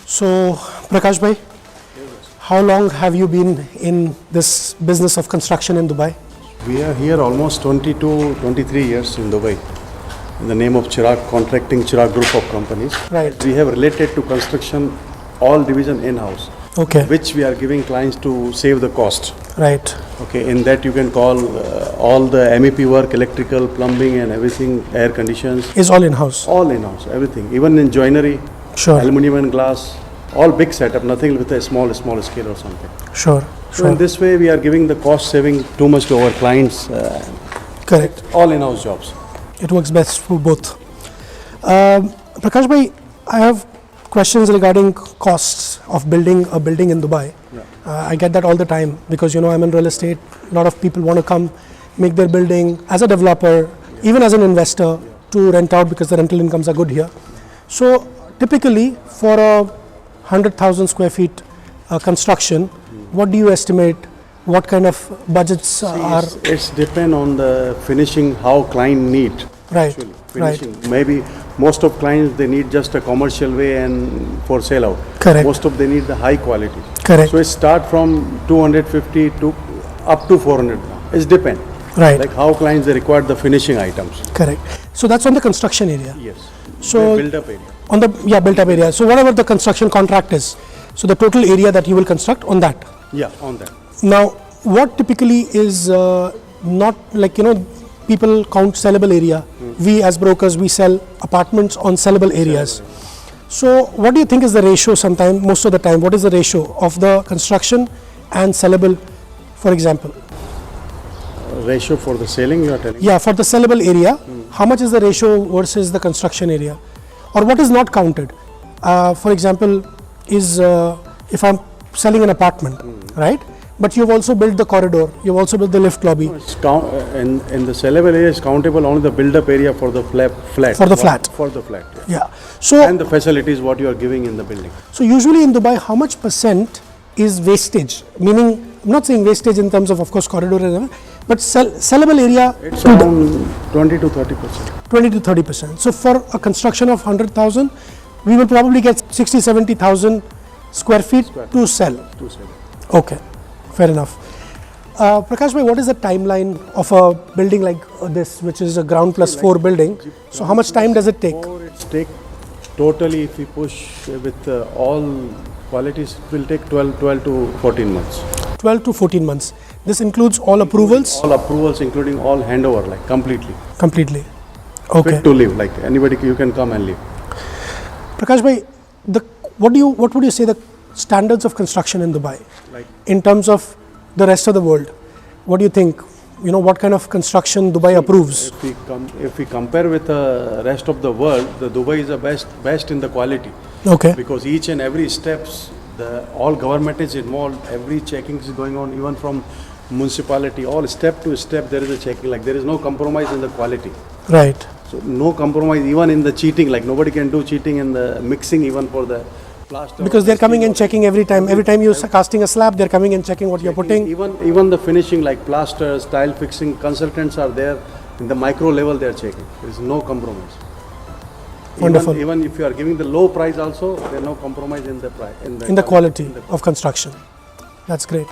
So, Prakash bhai, how long have you been in this business of construction in Dubai? We are here almost 22, 23 years in Dubai. In the name of Chirag Contracting, Chirag Group of companies. Right. We have related to construction all division in-house. Okay. Which we are giving clients to save the cost. Right. Okay, in that you can call all the MEP work, electrical, plumbing and everything, air conditions, Is all in-house. all in-house, everything. Even in joinery, Sure. aluminum and glass, all big setup, nothing with a small scale or something. Sure. So in this way we are giving the cost saving too much to our clients, Correct. all in-house jobs. It works best for both. Prakash bhai, I have questions regarding costs of building a building in Dubai. I get that all the time because I'm in real estate. A lot of people want to come make their building as a developer, even as an investor, to rent out because the rental incomes are good here. So typically for a 100,000 square feet construction, what do you estimate? What kind of budgets are? It's depend on the finishing, how client need. Right, Actually, right. finishing. Maybe most of clients they need just a commercial way and for sale out. Correct. Most of they need the high quality. Correct. So it start from 250 to up to 400 now. It's depend. Right. Like how clients they require the finishing items. Correct. So that's on the construction area. Yes. So The build up area. on the built up area. So whatever the construction contract is, so the total area that you will construct on that. Yeah, on that. Now, what typically is not like people count sellable area. We as brokers we sell apartments on sellable areas. So what do you think is the ratio? Most of the time, what is the ratio of the construction and sellable, for example? Ratio for the selling you are telling? Yeah, for the sellable area, how much is the ratio versus the construction area? Or what is not counted? For example, is if I'm selling an apartment, right? But you've also built the corridor, you've also built the lift lobby. It's in the sellable area is countable only the build up area for the flat. For the flat. For the flat. Yeah. Yeah. So, And the facilities what you are giving in the building. so usually in Dubai, how much percent is wastage? Meaning, I'm not saying wastage in terms of course, corridor and everything, but sellable area, It's around 20 to 30%. 20 to 30%. So for a construction of 100,000, we will probably get 60, 70,000 square feet to sell. To sell. Okay, fair enough. Prakash bhai, what is the timeline of a building like this, which is a ground plus 4 building? So how much time does it take? Or it's take totally if we push with all qualities it will take 12 to 14 months. 12 to 14 months. This includes all approvals? All approvals including all handover like completely. Completely. Okay. Fit to live like anybody you can come and live. Prakash bhai, what would you say the standards of construction in Dubai, Like in terms of the rest of the world? What do you think? What kind of construction Dubai approves? if we compare with the rest of the world, the Dubai is the best in the quality. Okay. Because each and every steps, all government is involved, every checking is going on, even from municipality, all step to step there is a checking, like there is no compromise in the quality. Right. So no compromise even in the cheating, like nobody can do cheating in the mixing even for the plaster. Because they're coming and checking every time you're casting a slab, they're coming and checking what you're putting. Even the finishing like plasters, tile fixing, consultants are there, in the micro level they are checking. There is no compromise. Wonderful. Even if you are giving the low price also, there is no compromise in the price. In the quality of construction. That's great.